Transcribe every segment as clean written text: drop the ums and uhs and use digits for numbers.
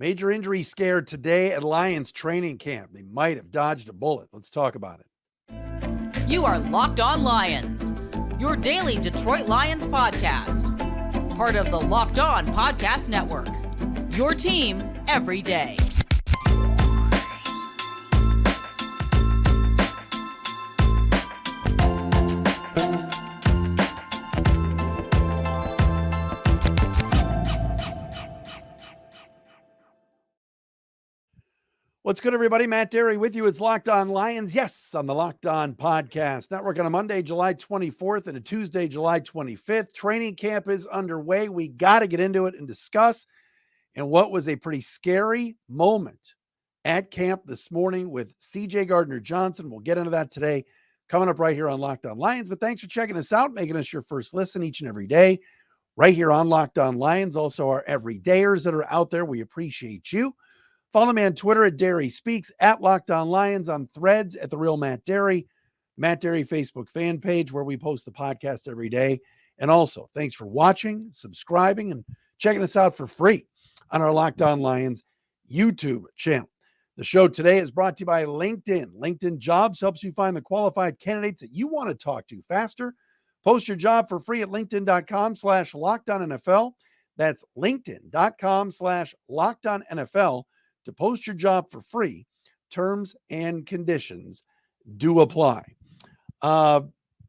Major injury scare today at Lions training camp. They might have dodged a bullet. Let's talk about it. You are Locked On Lions, your daily Detroit Lions podcast. Part of the Locked On Podcast Network, your team every day. What's good, everybody? Matt Dery with you. It's Locked On Lions. Yes, on the Locked On Podcast Network on a Monday, July 24th and a Tuesday, July 25th. Training camp is underway. We got to get into it and discuss. And what was a pretty scary moment at camp this morning with CJ Gardner-Johnson. We'll get into that today, coming up right here on Locked On Lions. But thanks for checking us out, making us your first listen each and every day, right here on Locked On Lions. Also, our everydayers that are out there, we appreciate you. Follow me on Twitter at Dery Speaks, at Locked On Lions, on Threads at The Real Matt Dery, Matt Dery Facebook fan page where we post the podcast every day. And also, thanks for watching, subscribing, and checking us out for free on our Locked On Lions YouTube channel. The show today is brought to you by LinkedIn. LinkedIn Jobs helps you find the qualified candidates that you want to talk to faster. Post your job for free at linkedin.com/LockedOnNFL. That's linkedin.com/LockedOnNFL. To post your job for free. Terms and conditions do apply.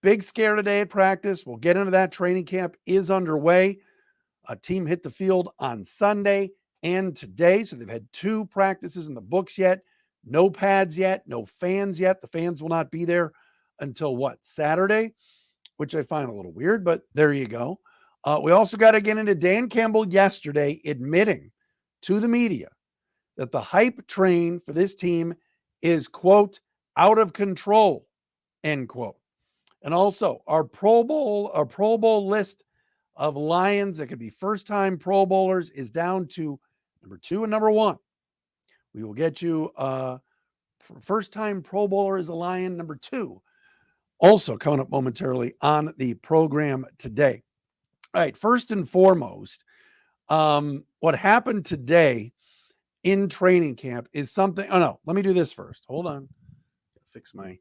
Big scare today at practice. We'll get into that. Training camp is underway. A team hit the field on Sunday and today. So they've had 2 practices in the books yet. No pads yet. No fans yet. The fans will not be there until Saturday, which I find a little weird, but there you go. We also got to get into Dan Campbell yesterday admitting to the media that the hype train for this team is, quote, out of control, end quote. And also our Pro Bowl list of Lions that could be first-time Pro Bowlers is down to number 2 and number 1. We will get you first-time Pro Bowler is a Lion, number 2. Also coming up momentarily on the program today. All right, first and foremost, what happened today in training camp is something. Oh no, let me do this first. Hold on. Fix my,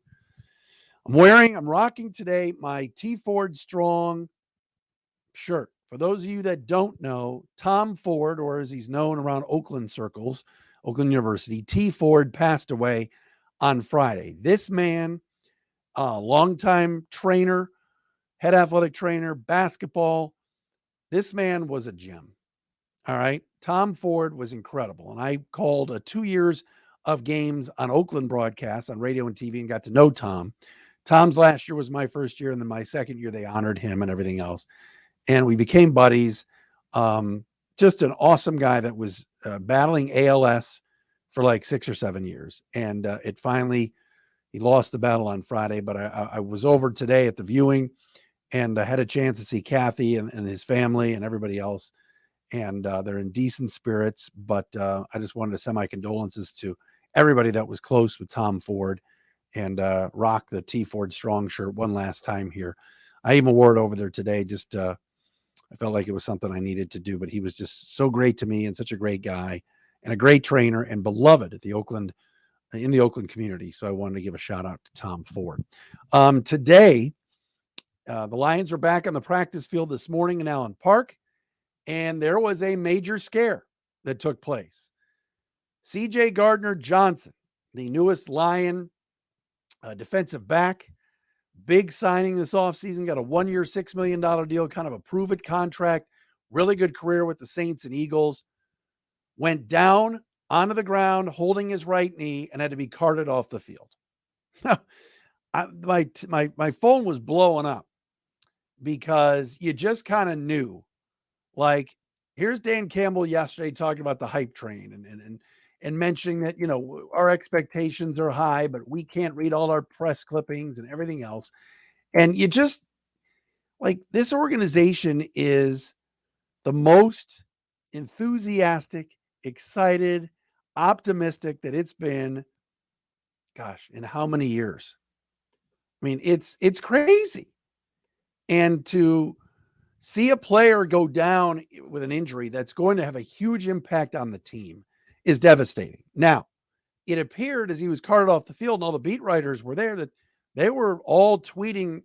I'm rocking today my T Ford Strong shirt. For those of you that don't know, Tom Ford, or as he's known around Oakland circles, Oakland University, T Ford passed away on Friday. This man, longtime trainer, head athletic trainer, basketball. This man was a gem. All right. Tom Ford was incredible. And I called 2 years of games on Oakland broadcasts on radio and TV and got to know Tom. Tom's last year was my first year. And then my second year, they honored him and everything else. And we became buddies. Just an awesome guy that was battling ALS for like 6 or 7 years. And he lost the battle on Friday, but I was over today at the viewing and I had a chance to see Kathy and his family and everybody else. And they're in decent spirits, but I just wanted to send my condolences to everybody that was close with Tom Ford and rock the T Ford Strong shirt one last time here. I even wore it over there today. Just I felt like it was something I needed to do, but he was just so great to me and such a great guy and a great trainer and beloved at in the Oakland community. So I wanted to give a shout out to Tom Ford. Today, the Lions are back on the practice field this morning in Allen Park. And there was a major scare that took place. CJ Gardner-Johnson, the newest Lion defensive back, big signing this offseason, got a 1-year, $6 million deal, kind of a prove-it contract, really good career with the Saints and Eagles, went down onto the ground holding his right knee and had to be carted off the field. My phone was blowing up because you just kind of knew. Like, here's Dan Campbell yesterday talking about the hype train and mentioning that, our expectations are high, but we can't read all our press clippings and everything else. And you just, like, this organization is the most enthusiastic, excited, optimistic that it's been, in how many years? I mean, it's crazy. And to see a player go down with an injury that's going to have a huge impact on the team, is devastating. Now, it appeared as he was carted off the field and all the beat writers were there that they were all tweeting,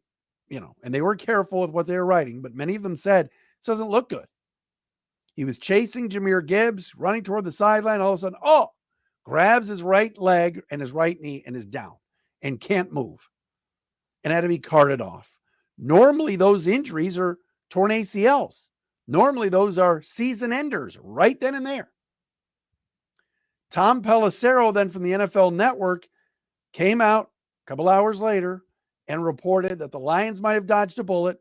and they were careful with what they were writing, but many of them said, this doesn't look good. He was chasing Jahmyr Gibbs, running toward the sideline. All of a sudden, grabs his right leg and his right knee and is down and can't move and had to be carted off. Normally, those injuries are torn ACLs. Normally, those are season enders right then and there. Tom Pelissero, then from the NFL Network, came out a couple hours later and reported that the Lions might have dodged a bullet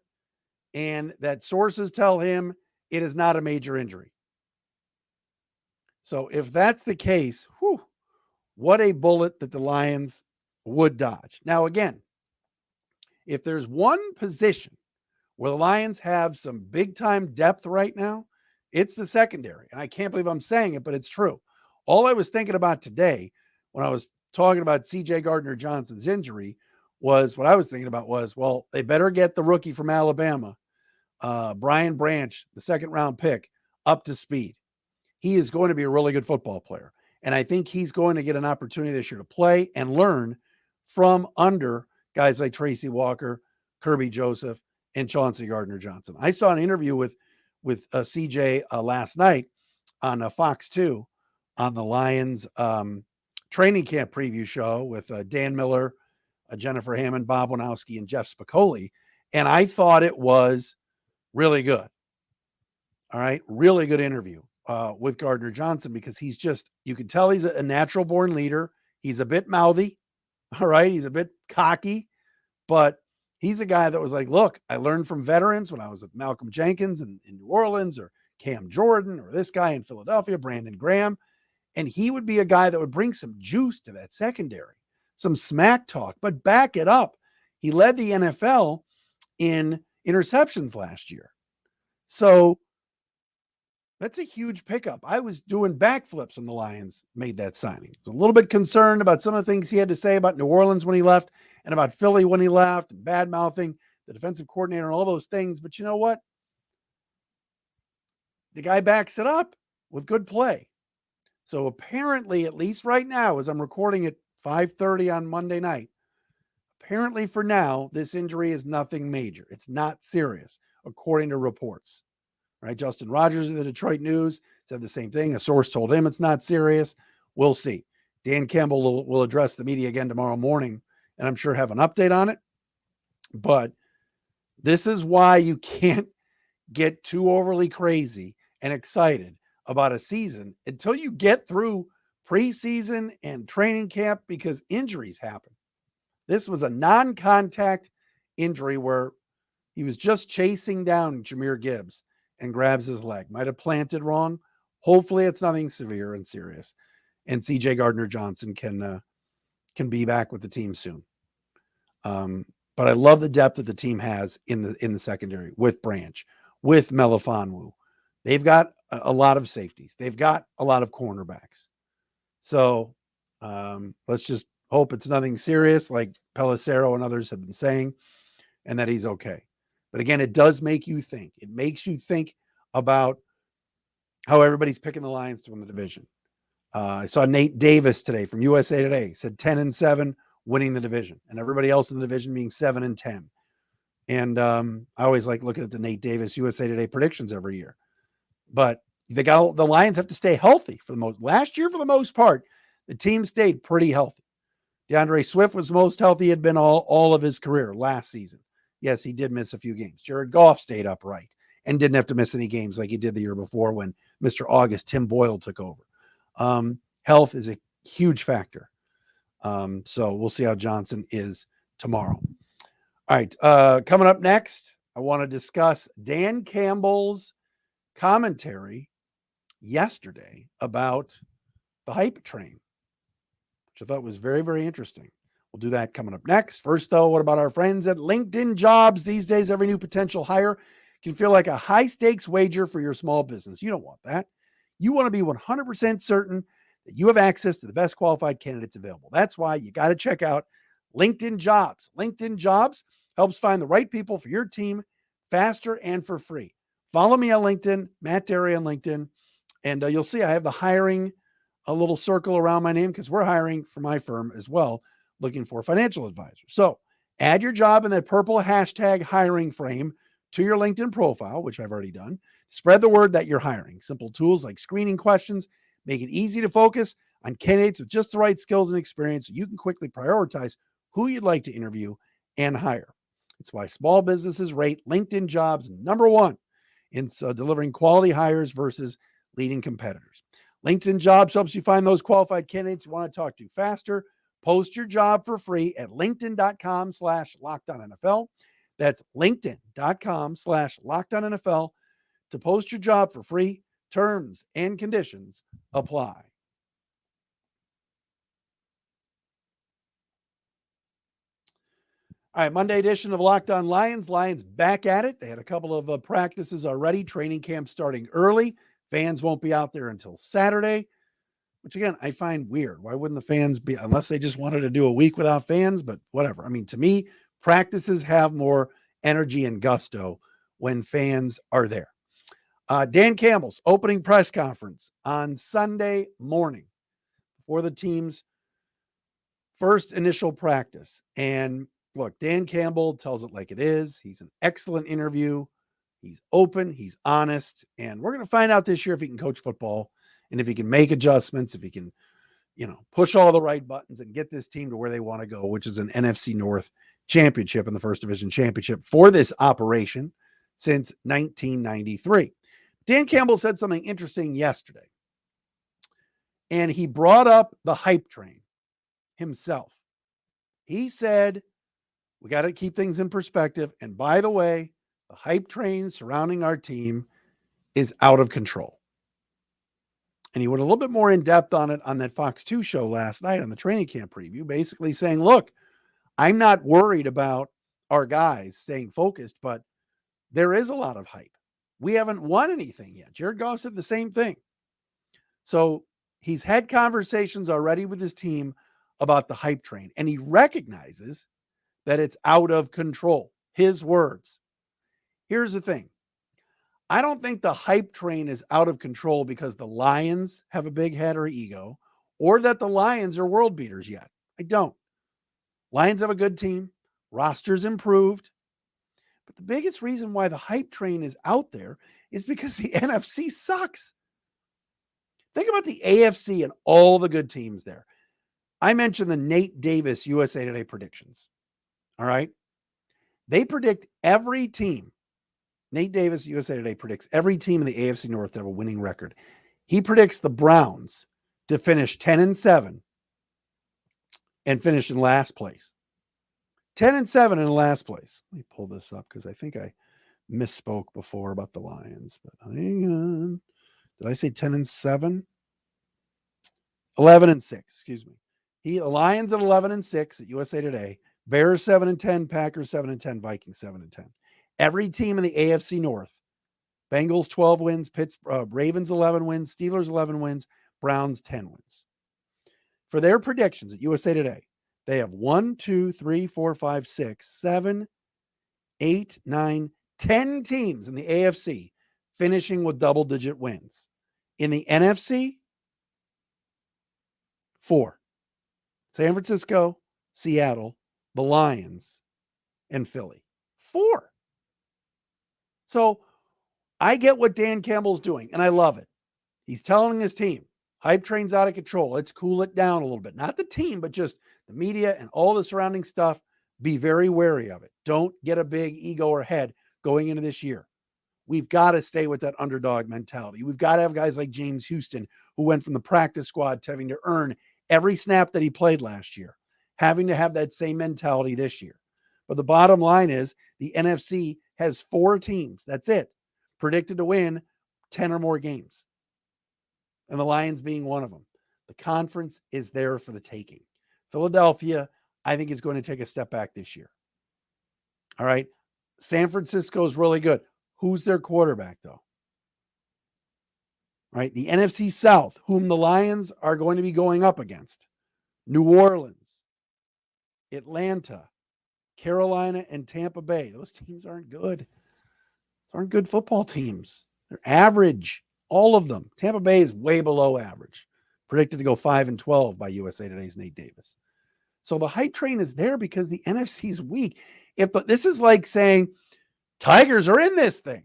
and that sources tell him it is not a major injury. So if that's the case, what a bullet that the Lions would dodge. Now, again, if there's one position where the Lions have some big-time depth right now, it's the secondary. And I can't believe I'm saying it, but it's true. All I was thinking about today when I was talking about CJ Gardner-Johnson's injury was well, they better get the rookie from Alabama, Brian Branch, the second-round pick, up to speed. He is going to be a really good football player. And I think he's going to get an opportunity this year to play and learn from under guys like Tracy Walker, Kirby Joseph, and Chauncey Gardner-Johnson. I saw an interview with CJ last night on Fox 2 on the Lions training camp preview show with Dan Miller, Jennifer Hammond, Bob Winowski, and Jeff Spicoli. And I thought it was really good. All right. Really good interview with Gardner-Johnson because you can tell he's a natural born leader. He's a bit mouthy. All right. He's a bit cocky, but he's a guy that was like, look, I learned from veterans when I was with Malcolm Jenkins in New Orleans or Cam Jordan or this guy in Philadelphia, Brandon Graham. And he would be a guy that would bring some juice to that secondary, some smack talk, but back it up. He led the NFL in interceptions last year. So that's a huge pickup. I was doing backflips when the Lions made that signing. I was a little bit concerned about some of the things he had to say about New Orleans when he left and about Philly when he left and bad-mouthing the defensive coordinator and all those things. But you know what? The guy backs it up with good play. So apparently, at least right now, as I'm recording at 5:30 on Monday night, apparently for now, this injury is nothing major. It's not serious, according to reports. Right? Justin Rogers of the Detroit News said the same thing. A source told him it's not serious. We'll see. Dan Campbell will address the media again tomorrow morning, and I'm sure have an update on it. But this is why you can't get too overly crazy and excited about a season until you get through preseason and training camp because injuries happen. This was a non-contact injury where he was just chasing down Jahmyr Gibbs and grabs his leg. Might have planted wrong. Hopefully it's nothing severe and serious. And CJ Gardner-Johnson can be back with the team soon. But I love the depth that the team has in the secondary with Branch, with Melifonwu. They've got a lot of safeties. They've got a lot of cornerbacks. So let's just hope it's nothing serious like Pelissero and others have been saying and that he's okay. But again, it does make you think. It makes you think about how everybody's picking the Lions to win the division. I saw Nate Davis today from USA Today said 10-7 winning the division and everybody else in the division being 7-10. And I always like looking at the Nate Davis USA Today predictions every year. But the Lions have to stay healthy for the most. Last year, for the most part, the team stayed pretty healthy. DeAndre Swift was the most healthy he had been all of his career last season. Yes, he did miss a few games. Jared Goff stayed upright and didn't have to miss any games like he did the year before when Mr. August, Tim Boyle, took over. Health is a huge factor. So we'll see how Johnson is tomorrow. All right. Coming up next, I want to discuss Dan Campbell's commentary yesterday about the hype train, which I thought was very, very interesting. We'll do that coming up next. First, though, what about our friends at LinkedIn Jobs? These days, every new potential hire can feel like a high-stakes wager for your small business. You don't want that. You want to be 100% certain that you have access to the best qualified candidates available. That's why you got to check out LinkedIn Jobs. LinkedIn Jobs helps find the right people for your team faster and for free. Follow me on LinkedIn, Matt Dery on LinkedIn, and you'll see I have the hiring a little circle around my name because we're hiring for my firm as well, looking for financial advisors. So add your job in that purple hashtag hiring frame to your LinkedIn profile, which I've already done. Spread the word that you're hiring. Simple tools like screening questions make it easy to focus on candidates with just the right skills and experience so you can quickly prioritize who you'd like to interview and hire. It's why small businesses rate LinkedIn jobs number one in delivering quality hires versus leading competitors. LinkedIn Jobs helps you find those qualified candidates you want to talk to faster. Post your job for free at linkedin.com/LockedOnNFL. That's linkedin.com/LockedOnNFL to post your job for free. Terms and conditions apply. All right, Monday edition of Locked On Lions. Lions back at it. They had a couple of practices already. Training camp starting early. Fans won't be out there until Saturday, which again, I find weird. Why wouldn't the fans be, unless they just wanted to do a week without fans, but whatever. I mean, to me, practices have more energy and gusto when fans are there. Dan Campbell's opening press conference on Sunday morning for the team's first initial practice. And look, Dan Campbell tells it like it is. He's an excellent interview. He's open, he's honest, and we're going to find out this year if he can coach football and if he can make adjustments, if he can, push all the right buttons and get this team to where they want to go, which is an NFC North championship and the first division championship for this operation since 1993. Dan Campbell said something interesting yesterday, and he brought up the hype train himself. He said, we got to keep things in perspective. And by the way, the hype train surrounding our team is out of control. And he went a little bit more in depth on it on that Fox 2 show last night on the training camp preview, basically saying, look, I'm not worried about our guys staying focused, but there is a lot of hype. We haven't won anything yet. Jared Goff said the same thing. So he's had conversations already with his team about the hype train, and he recognizes that it's out of control. His words. Here's the thing. I don't think the hype train is out of control because the Lions have a big head or ego, or that the Lions are world beaters yet. I don't. Lions have a good team. Roster's improved. But the biggest reason why the hype train is out there is because the NFC sucks. Think about the AFC and all the good teams there. I mentioned the Nate Davis USA Today predictions. All right. They predict every team. Nate Davis, USA Today, predicts every team in the AFC North to have a winning record. He predicts the Browns to finish 10-7 and finish in last place. 10-7 in last place. Let me pull this up because I think I misspoke before about the Lions. But hang on. Did I say 10-7? 11-6, excuse me. The Lions at 11-6 at USA Today. Bears 7-10, Packers 7-10, Vikings 7-10. Every team in the AFC North, Bengals 12 wins, Ravens 11 wins, Steelers 11 wins, Browns 10 wins. For their predictions at USA Today, they have 1, 2, 3, 4, 5, 6, 7, 8, 9, 10 teams in the AFC finishing with double-digit wins. In the NFC, 4. San Francisco, Seattle, the Lions, and Philly. 4. So I get what Dan Campbell's doing, and I love it. He's telling his team, hype train's out of control. Let's cool it down a little bit. Not the team, but just the media and all the surrounding stuff. Be very wary of it. Don't get a big ego or head going into this year. We've got to stay with that underdog mentality. We've got to have guys like James Houston, who went from the practice squad to having to earn every snap that he played last year, having to have that same mentality this year. But the bottom line is the NFC has 4 teams. That's it. Predicted to win 10 or more games. And the Lions being one of them. The conference is there for the taking. Philadelphia, I think, is going to take a step back this year. All right. San Francisco is really good. Who's their quarterback, though? All right. The NFC South, whom the Lions are going to be going up against. New Orleans, Atlanta, Carolina, and Tampa Bay. Those teams aren't good. Those aren't good football teams. They're average. All of them. Tampa Bay is way below average. predicted to go 5-12 by USA Today's Nate Davis. So the hype train is there because the NFC is weak. This is like saying Tigers are in this thing.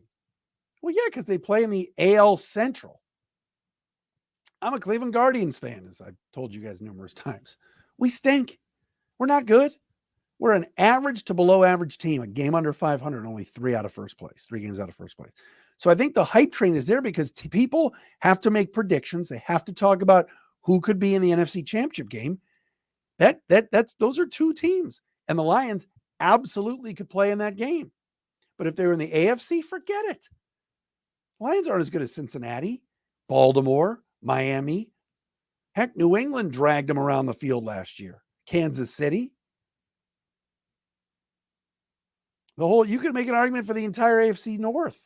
Well, yeah, because they play in the AL Central. I'm a Cleveland Guardians fan, as I've told you guys numerous times. We stink. We're not good. We're an average to below average team, a game under 500, only 3 games out of first place. So I think the hype train is there because people have to make predictions. They have to talk about who could be in the NFC Championship game. Those are 2 teams, and the Lions absolutely could play in that game. But if they're in the AFC, forget it. Lions aren't as good as Cincinnati, Baltimore, Miami. Heck, New England dragged them around the field last year. Kansas City. You could make an argument for the entire AFC North.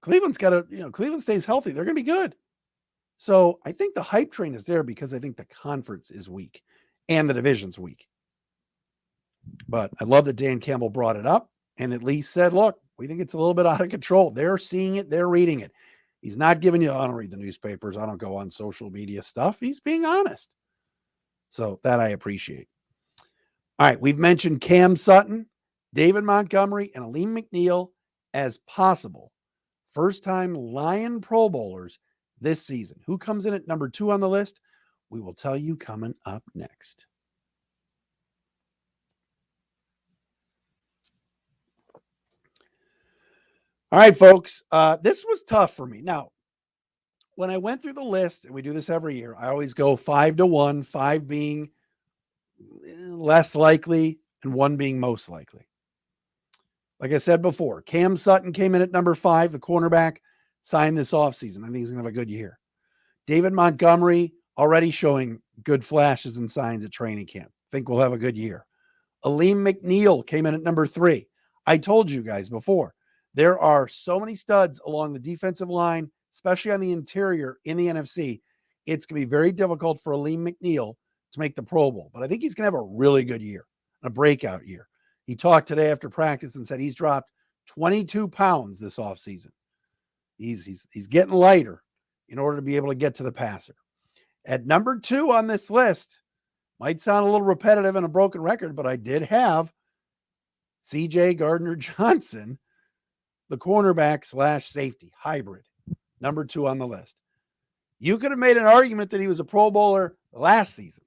Cleveland stays healthy. They're going to be good. So I think the hype train is there because I think the conference is weak and the division's weak. But I love that Dan Campbell brought it up and at least said, look, we think it's a little bit out of control. They're seeing it. They're reading it. He's not giving you, I don't read the newspapers. I don't go on social media stuff. He's being honest. So that I appreciate. All right. We've mentioned Cam Sutton, David Montgomery, and Aleem McNeil as possible first-time Lion Pro Bowlers this season. Who comes in at number 2 on the list? We will tell you coming up next. All right, folks. This was tough for me. Now, when I went through the list, and we do this every year, I always go 5-1, 5 being less likely and 1 being most likely. Like I said before, Cam Sutton came in at number 5, the cornerback, signed this offseason. I think he's going to have a good year. David Montgomery already showing good flashes and signs at training camp. Think we'll have a good year. Aleem McNeil came in at number 3. I told you guys before, there are so many studs along the defensive line, especially on the interior in the NFC. It's going to be very difficult for Aleem McNeil to make the Pro Bowl, but I think he's going to have a really good year, a breakout year. He talked today after practice and said he's dropped 22 pounds this offseason. He's getting lighter in order to be able to get to the passer. At number 2 on this list, might sound a little repetitive and a broken record, but I did have CJ Gardner-Johnson, the cornerback / safety hybrid, number 2 on the list. You could have made an argument that he was a Pro Bowler last season,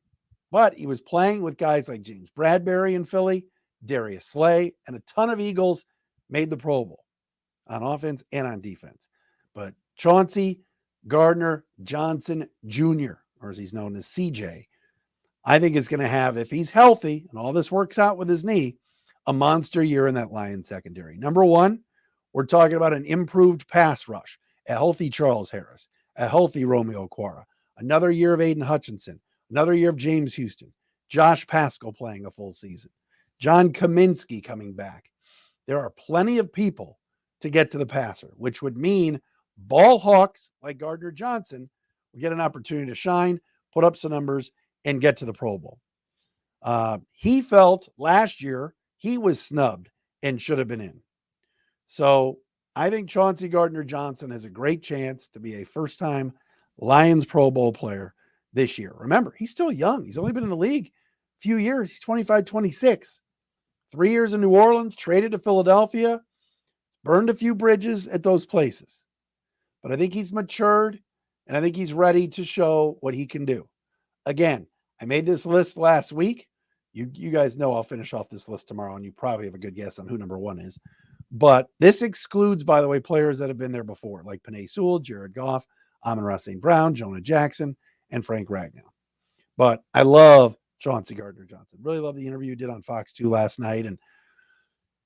but he was playing with guys like James Bradbury in Philly, Darius Slay, and a ton of Eagles made the Pro Bowl on offense and on defense. But Chauncey Gardner-Johnson Jr., or as he's known as CJ, I think is going to have, if he's healthy and all this works out with his knee, a monster year in that Lions secondary. Number 1, we're talking about an improved pass rush, a healthy Charles Harris, a healthy Romeo Okwara, another year of Aiden Hutchinson, another year of James Houston, Josh Paschal playing a full season, John Kaminsky coming back. There are plenty of people to get to the passer, which would mean ball hawks like Gardner-Johnson will get an opportunity to shine, put up some numbers, and get to the Pro Bowl. He felt last year he was snubbed and should have been in. So I think Chauncey Gardner-Johnson has a great chance to be a first-time Lions Pro Bowl player this year. Remember, he's still young. He's only been in the league a few years. He's 25, 26. 3 years in New Orleans, traded to Philadelphia, burned a few bridges at those places. But I think he's matured, and I think he's ready to show what he can do. Again, I made this list last week. You guys know I'll finish off this list tomorrow, and you probably have a good guess on who number 1 is. But this excludes, by the way, players that have been there before, like Penei Sewell, Jared Goff, Amon-Ra St. Brown, Jonah Jackson, and Frank Ragnow. But I love Chauncey Gardner-Johnson. Really love the interview you did on Fox 2 last night. And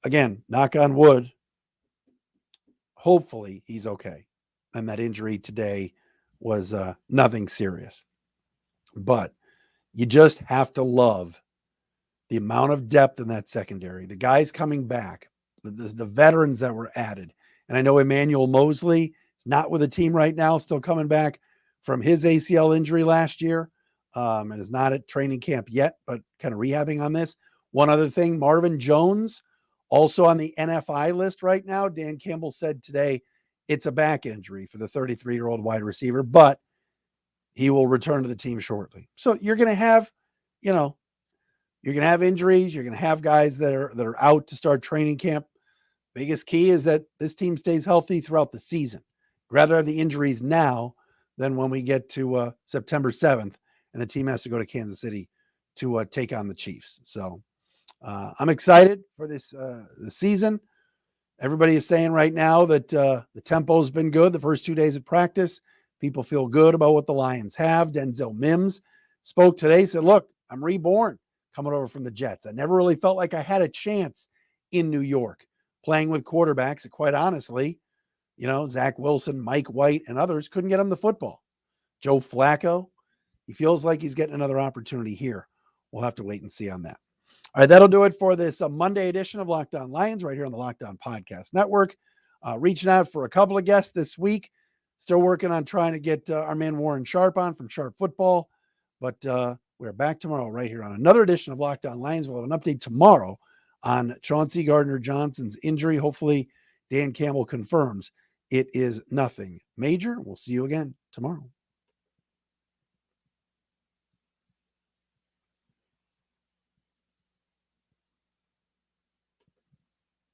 again, knock on wood, hopefully he's okay. And that injury today was nothing serious. But you just have to love the amount of depth in that secondary, the guys coming back, the veterans that were added. And I know Emmanuel Mosley is not with the team right now, still coming back from his ACL injury last year, and is not at training camp yet, but kind of rehabbing on this. One other thing, Marvin Jones, also on the NFI list right now. Dan Campbell said today it's a back injury for the 33-year-old wide receiver, but he will return to the team shortly. So you're going to have, you're going to have injuries. You're going to have guys that are out to start training camp. Biggest key is that this team stays healthy throughout the season. Rather have the injuries now than when we get to September 7th and the team has to go to Kansas City to take on the Chiefs. So I'm excited for this the season. Everybody is saying right now that the tempo's been good the first 2 days of practice. People feel good about what the Lions have. Denzel Mims spoke today, said, look, I'm reborn coming over from the Jets. I never really felt like I had a chance in New York playing with quarterbacks that, quite honestly, Zach Wilson, Mike White, and others couldn't get him the football. Joe Flacco, he feels like he's getting another opportunity here. We'll have to wait and see on that. All right, that'll do it for this Monday edition of Locked On Lions right here on the Locked On Podcast Network. Reaching out for a couple of guests this week. Still working on trying to get our man Warren Sharp on from Sharp Football. But we're back tomorrow right here on another edition of Locked On Lions. We'll have an update tomorrow on Chauncey Gardner-Johnson's injury. Hopefully, Dan Campbell confirms it is nothing major. We'll see you again tomorrow.